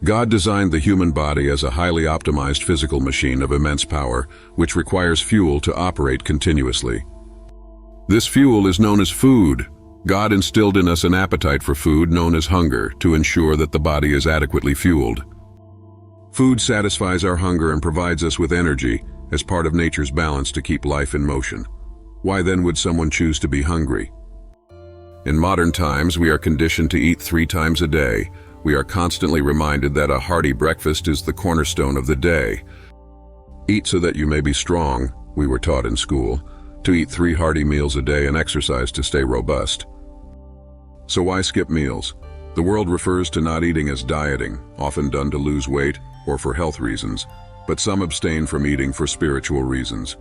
God designed the human body as a highly optimized physical machine of immense power, which requires fuel to operate continuously. This fuel is known as food. God instilled in us an appetite for food known as hunger to ensure that the body is adequately fueled. Food satisfies our hunger and provides us with energy as part of nature's balance to keep life in motion. Why then would someone choose to be hungry? In modern times, we are conditioned to eat 3 times a day. We are constantly reminded that a hearty breakfast is the cornerstone of the day. Eat so that you may be strong, we were taught in school, to eat 3 hearty meals a day and exercise to stay robust. So why skip meals? The world refers to not eating as dieting, often done to lose weight or for health reasons, but some abstain from eating for spiritual reasons.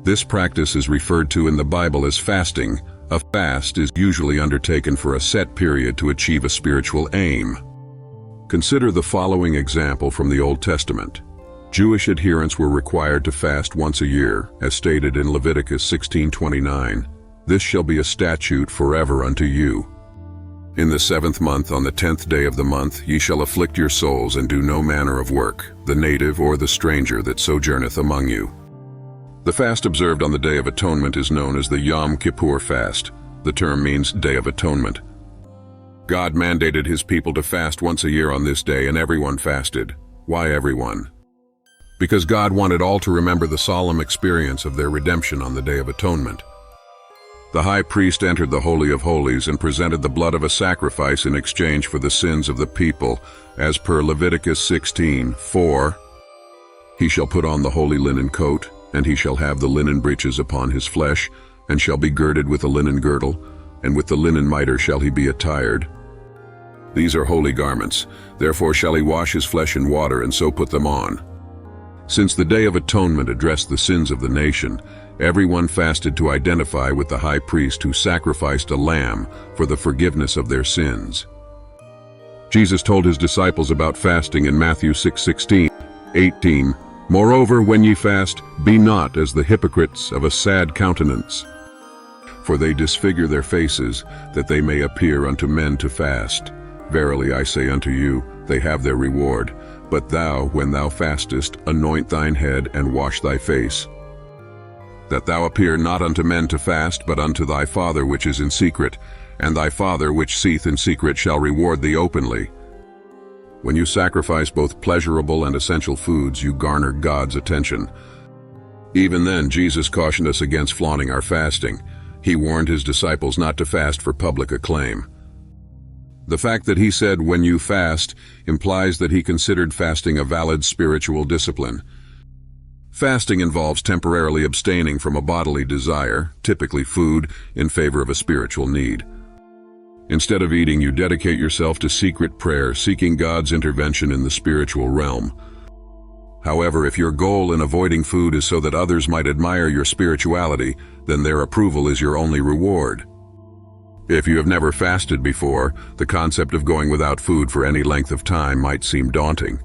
This practice is referred to in the Bible as fasting. A fast is usually undertaken for a set period to achieve a spiritual aim. Consider the following example from the Old Testament. Jewish adherents were required to fast once a year, as stated in Leviticus 16:29. This shall be a statute forever unto you. In the 7th month, on the 10th day of the month, ye shall afflict your souls and do no manner of work, the native or the stranger that sojourneth among you. The fast observed on the Day of Atonement is known as the Yom Kippur fast. The term means Day of Atonement. God mandated his people to fast once a year on this day, and everyone fasted. Why everyone? Because God wanted all to remember the solemn experience of their redemption on the Day of Atonement. The high priest entered the Holy of Holies and presented the blood of a sacrifice in exchange for the sins of the people, as per Leviticus 16:4. He shall put on the holy linen coat, and he shall have the linen breeches upon his flesh, and shall be girded with a linen girdle, and with the linen mitre shall he be attired. These are holy garments, therefore shall he wash his flesh in water, and so put them on. Since the Day of Atonement addressed the sins of the nation, everyone fasted to identify with the high priest who sacrificed a lamb for the forgiveness of their sins. Jesus told his disciples about fasting in Matthew 6:16-18. Moreover, when ye fast, be not as the hypocrites of a sad countenance. For they disfigure their faces, that they may appear unto men to fast. Verily I say unto you, they have their reward. But thou, when thou fastest, anoint thine head and wash thy face, that thou appear not unto men to fast, but unto thy Father which is in secret, and thy Father which seeth in secret shall reward thee openly. When you sacrifice both pleasurable and essential foods, you garner God's attention. Even then, Jesus cautioned us against flaunting our fasting. He warned his disciples not to fast for public acclaim. The fact that he said, "when you fast," implies that he considered fasting a valid spiritual discipline. Fasting involves temporarily abstaining from a bodily desire, typically food, in favor of a spiritual need. Instead of eating, you dedicate yourself to secret prayer, seeking God's intervention in the spiritual realm. However, if your goal in avoiding food is so that others might admire your spirituality, then their approval is your only reward. If you have never fasted before, the concept of going without food for any length of time might seem daunting.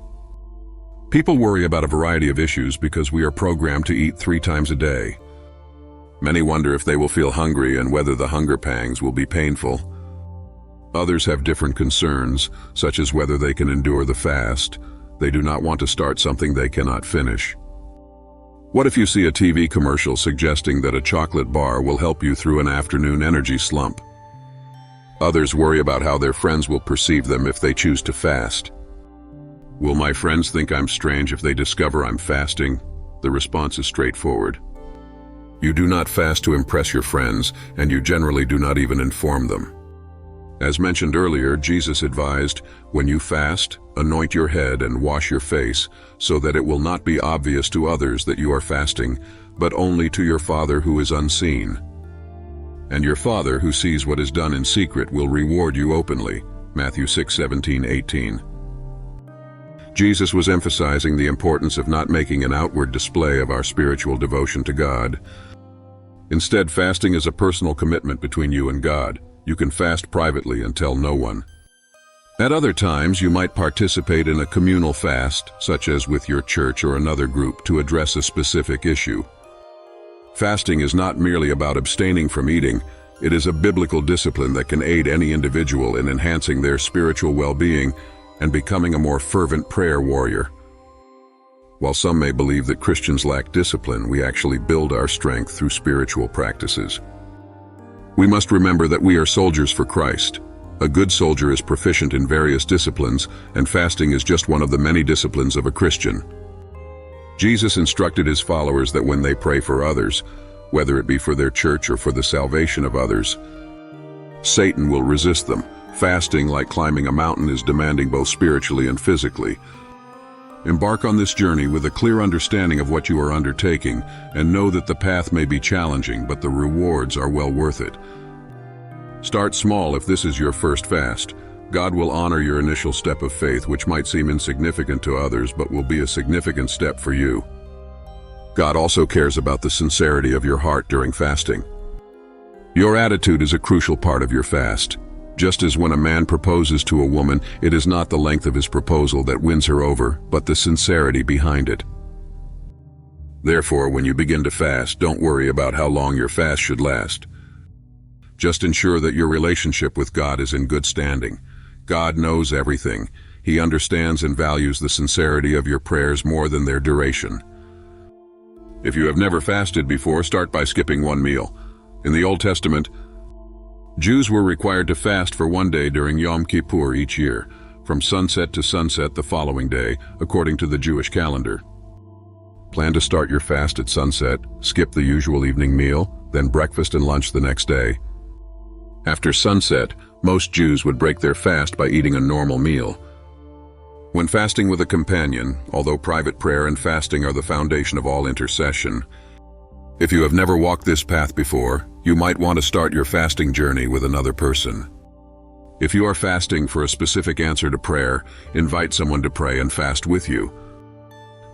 People worry about a variety of issues because we are programmed to eat 3 times a day. Many wonder if they will feel hungry and whether the hunger pangs will be painful. Others have different concerns, such as whether they can endure the fast. They do not want to start something they cannot finish. What if you see a TV commercial suggesting that a chocolate bar will help you through an afternoon energy slump? Others worry about how their friends will perceive them if they choose to fast. Will my friends think I'm strange if they discover I'm fasting? The response is straightforward. You do not fast to impress your friends, and you generally do not even inform them. As mentioned earlier, Jesus advised, when you fast, anoint your head and wash your face, so that it will not be obvious to others that you are fasting, but only to your Father who is unseen. And your Father who sees what is done in secret will reward you openly. Matthew 6:17-18. Jesus was emphasizing the importance of not making an outward display of our spiritual devotion to God. Instead, fasting is a personal commitment between you and God. You can fast privately and tell no one. At other times, you might participate in a communal fast, such as with your church or another group, to address a specific issue. Fasting is not merely about abstaining from eating. It is a biblical discipline that can aid any individual in enhancing their spiritual well-being and becoming a more fervent prayer warrior. While some may believe that Christians lack discipline, we actually build our strength through spiritual practices. We must remember that we are soldiers for Christ. A good soldier is proficient in various disciplines, and fasting is just one of the many disciplines of a Christian. Jesus instructed his followers that when they pray for others, whether it be for their church or for the salvation of others, Satan will resist them. Fasting, like climbing a mountain, is demanding both spiritually and physically. Embark on this journey with a clear understanding of what you are undertaking, and know that the path may be challenging, but the rewards are well worth it. Start small if this is your first fast. God will honor your initial step of faith, which might seem insignificant to others, but will be a significant step for you. God also cares about the sincerity of your heart during fasting. Your attitude is a crucial part of your fast. Just as when a man proposes to a woman, it is not the length of his proposal that wins her over, but the sincerity behind it. Therefore, when you begin to fast, don't worry about how long your fast should last. Just ensure that your relationship with God is in good standing. God knows everything. He understands and values the sincerity of your prayers more than their duration. If you have never fasted before, start by skipping one meal. In the Old Testament, Jews were required to fast for one day during Yom Kippur each year, from sunset to sunset the following day, according to the Jewish calendar. Plan to start your fast at sunset, skip the usual evening meal, then breakfast and lunch the next day. After sunset, most Jews would break their fast by eating a normal meal. When fasting with a companion, although private prayer and fasting are the foundation of all intercession, if you have never walked this path before, you might want to start your fasting journey with another person. If you are fasting for a specific answer to prayer, invite someone to pray and fast with you.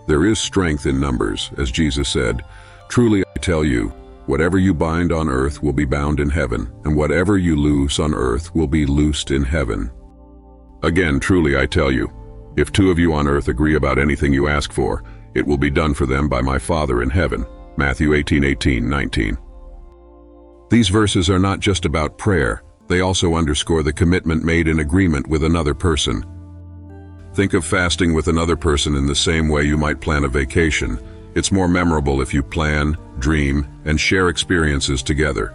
There is strength in numbers, as Jesus said, "Truly I tell you, whatever you bind on earth will be bound in heaven, and whatever you loose on earth will be loosed in heaven." Again, truly I tell you, if two of you on earth agree about anything you ask for, it will be done for them by my Father in heaven. Matthew 18:18-19. These verses are not just about prayer, they also underscore the commitment made in agreement with another person. Think of fasting with another person in the same way you might plan a vacation. It's more memorable if you plan, dream, and share experiences together.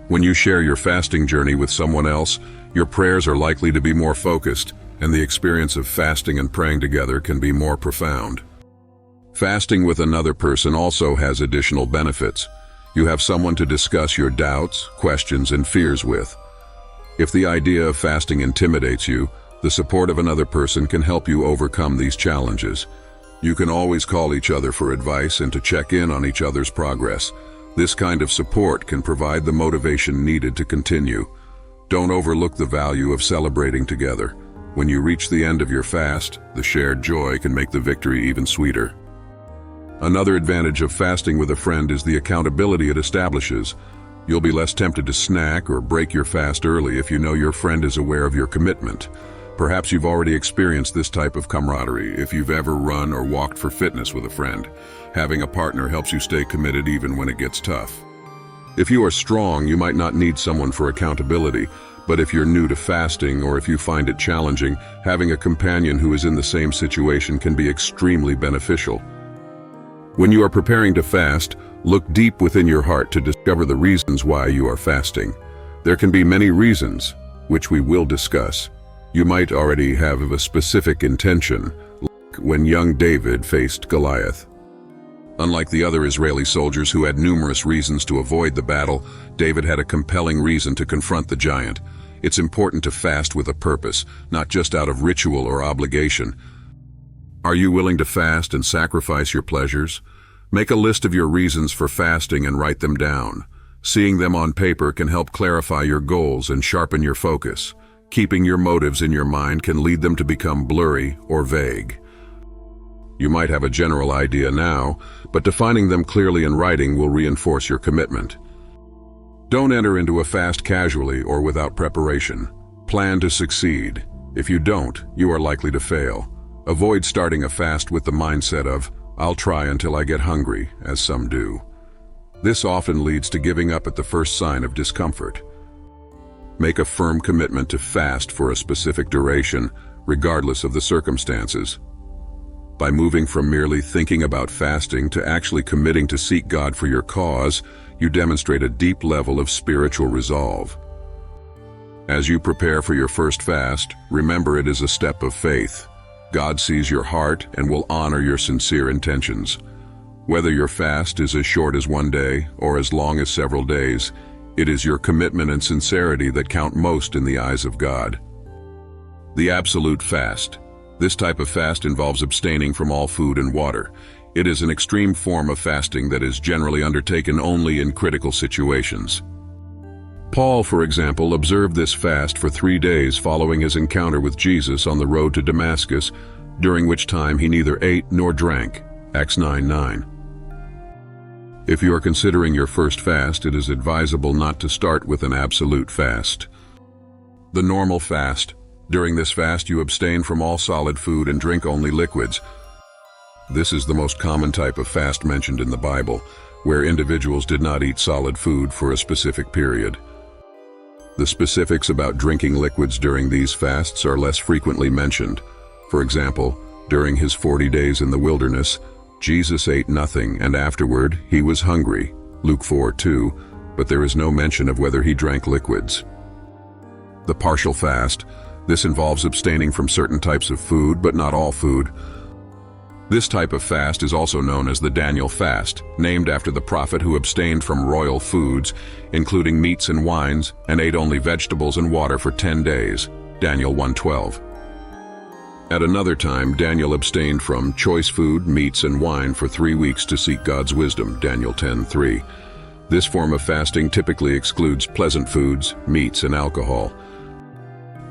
When you share your fasting journey with someone else, your prayers are likely to be more focused, and the experience of fasting and praying together can be more profound. Fasting with another person also has additional benefits. You have someone to discuss your doubts, questions, and fears with. If the idea of fasting intimidates you, the support of another person can help you overcome these challenges. You can always call each other for advice and to check in on each other's progress. This kind of support can provide the motivation needed to continue. Don't overlook the value of celebrating together. When you reach the end of your fast, the shared joy can make the victory even sweeter. Another advantage of fasting with a friend is the accountability it establishes. You'll be less tempted to snack or break your fast early if you know your friend is aware of your commitment. Perhaps you've already experienced this type of camaraderie if you've ever run or walked for fitness with a friend. Having a partner helps you stay committed even when it gets tough. If you are strong, you might not need someone for accountability, but if you're new to fasting or if you find it challenging, having a companion who is in the same situation can be extremely beneficial. When you are preparing to fast, look deep within your heart to discover the reasons why you are fasting. There can be many reasons, which we will discuss. You might already have a specific intention, like when young David faced Goliath. Unlike the other Israeli soldiers who had numerous reasons to avoid the battle, David had a compelling reason to confront the giant. It's important to fast with a purpose, not just out of ritual or obligation. Are you willing to fast and sacrifice your pleasures? Make a list of your reasons for fasting and write them down. Seeing them on paper can help clarify your goals and sharpen your focus. Keeping your motives in your mind can lead them to become blurry or vague. You might have a general idea now, but defining them clearly in writing will reinforce your commitment. Don't enter into a fast casually or without preparation. Plan to succeed. If you don't, you are likely to fail. Avoid starting a fast with the mindset of, "I'll try until I get hungry," as some do. This often leads to giving up at the first sign of discomfort. Make a firm commitment to fast for a specific duration. regardless of the circumstances. By moving from merely thinking about fasting to actually committing to seek God for your cause, you demonstrate a deep level of spiritual resolve. As you prepare for your first fast, remember it is a step of faith. God sees your heart and will honor your sincere intentions. Whether your fast is as short as one day or as long as several days, it is your commitment and sincerity that count most in the eyes of God. The absolute fast. This type of fast involves abstaining from all food and water. It is an extreme form of fasting that is generally undertaken only in critical situations. Paul, for example, observed this fast for 3 days following his encounter with Jesus on the road to Damascus, during which time he neither ate nor drank. Acts 9:9. If you are considering your first fast, it is advisable not to start with an absolute fast. The normal fast. During this fast, you abstain from all solid food and drink only liquids. This is the most common type of fast mentioned in the Bible, where individuals did not eat solid food for a specific period. The specifics about drinking liquids during these fasts are less frequently mentioned. For example, during his 40 days in the wilderness, Jesus ate nothing and afterward he was hungry, Luke 4:2, but there is no mention of whether he drank liquids. The partial fast. This involves abstaining from certain types of food, but not all food. This type of fast is also known as the Daniel fast, named after the prophet who abstained from royal foods, including meats and wines, and ate only vegetables and water for 10 days, Daniel 1:12. At another time, Daniel abstained from choice food, meats, and wine for 3 weeks to seek God's wisdom, Daniel 10:3. This form of fasting typically excludes pleasant foods, meats, and alcohol.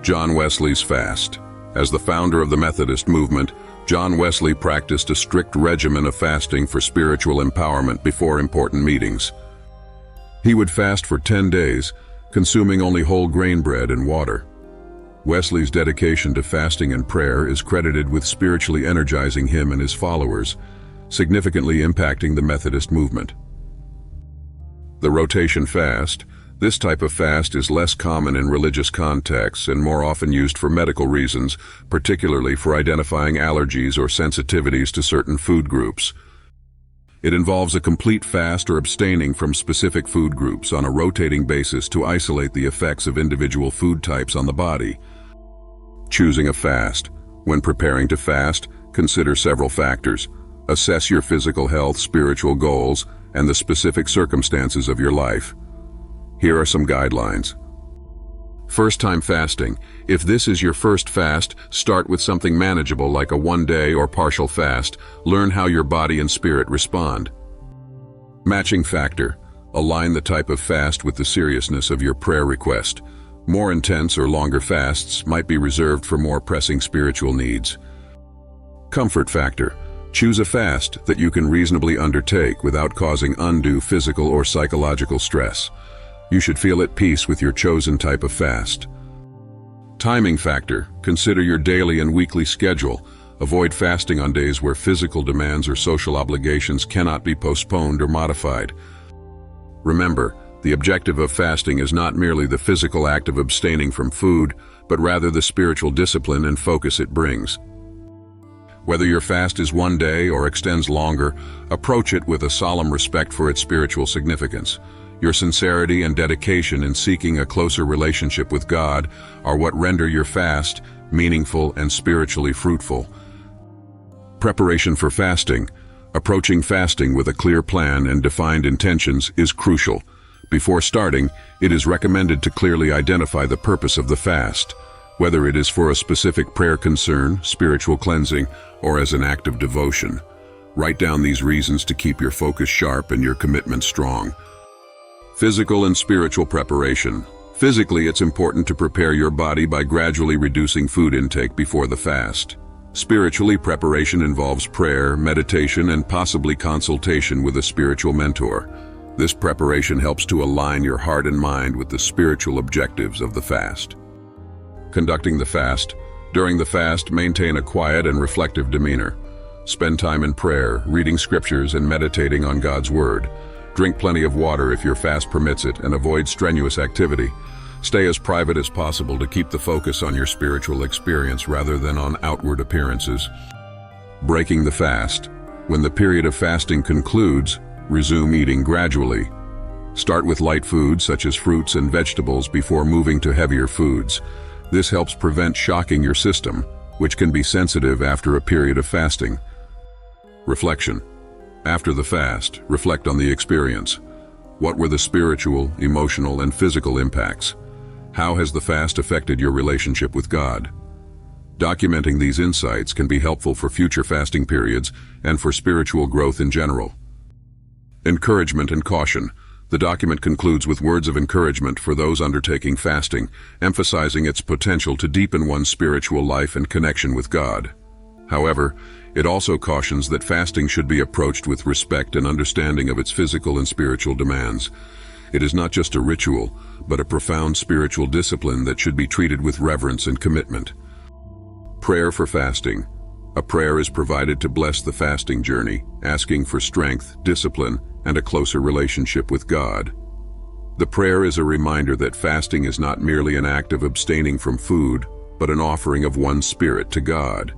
John Wesley's fast. As the founder of the Methodist movement, John Wesley practiced a strict regimen of fasting for spiritual empowerment before important meetings. He would fast for 10 days, consuming only whole grain bread and water. Wesley's dedication to fasting and prayer is credited with spiritually energizing him and his followers, significantly impacting the Methodist movement. The rotation fast. This type of fast is less common in religious contexts and more often used for medical reasons, particularly for identifying allergies or sensitivities to certain food groups. It involves a complete fast or abstaining from specific food groups on a rotating basis to isolate the effects of individual food types on the body. Choosing a fast. When preparing to fast, consider several factors. Assess your physical health, spiritual goals, and the specific circumstances of your life. Here are some guidelines. First-time fasting. If this is your first fast, start with something manageable like a 1-day or partial fast. Learn how your body and spirit respond. Matching factor. Align the type of fast with the seriousness of your prayer request. More intense or longer fasts might be reserved for more pressing spiritual needs. Comfort factor. Choose a fast that you can reasonably undertake without causing undue physical or psychological stress. You should feel at peace with your chosen type of fast. Timing factor. Consider your daily and weekly schedule. Avoid fasting on days where physical demands or social obligations cannot be postponed or modified. Remember, the objective of fasting is not merely the physical act of abstaining from food, but rather the spiritual discipline and focus it brings. Whether your fast is 1 day or extends longer, approach it with a solemn respect for its spiritual significance. Your sincerity and dedication in seeking a closer relationship with God are what render your fast meaningful and spiritually fruitful. Preparation for fasting. Approaching fasting with a clear plan and defined intentions is crucial. Before starting, it is recommended to clearly identify the purpose of the fast, whether it is for a specific prayer concern, spiritual cleansing, or as an act of devotion. Write down these reasons to keep your focus sharp and your commitment strong. Physical and spiritual preparation. Physically, it's important to prepare your body by gradually reducing food intake before the fast. Spiritually, preparation involves prayer, meditation, and possibly consultation with a spiritual mentor. This preparation helps to align your heart and mind with the spiritual objectives of the fast. Conducting the fast. During the fast, maintain a quiet and reflective demeanor. Spend time in prayer, reading scriptures, and meditating on God's Word. Drink plenty of water if your fast permits it, and avoid strenuous activity. Stay as private as possible to keep the focus on your spiritual experience rather than on outward appearances. Breaking the fast. When the period of fasting concludes, resume eating gradually. Start with light foods such as fruits and vegetables before moving to heavier foods. This helps prevent shocking your system, which can be sensitive after a period of fasting. Reflection. After the fast, reflect on the experience. What were the spiritual, emotional, and physical impacts? How has the fast affected your relationship with God? Documenting these insights can be helpful for future fasting periods and for spiritual growth in general. Encouragement and caution. The document concludes with words of encouragement for those undertaking fasting, emphasizing its potential to deepen one's spiritual life and connection with God. However, it also cautions that fasting should be approached with respect and understanding of its physical and spiritual demands. It is not just a ritual, but a profound spiritual discipline that should be treated with reverence and commitment. Prayer for fasting. A prayer is provided to bless the fasting journey, asking for strength, discipline, and a closer relationship with God. The prayer is a reminder that fasting is not merely an act of abstaining from food, but an offering of one's spirit to God.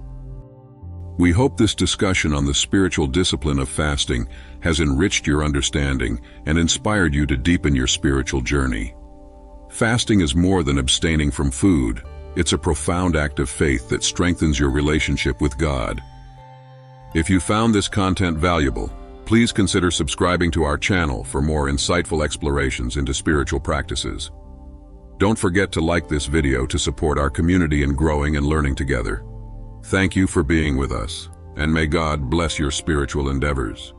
We hope this discussion on the spiritual discipline of fasting has enriched your understanding and inspired you to deepen your spiritual journey. Fasting is more than abstaining from food. It's a profound act of faith that strengthens your relationship with God. If you found this content valuable, please consider subscribing to our channel for more insightful explorations into spiritual practices. Don't forget to like this video to support our community in growing and learning together. Thank you for being with us, and may God bless your spiritual endeavors.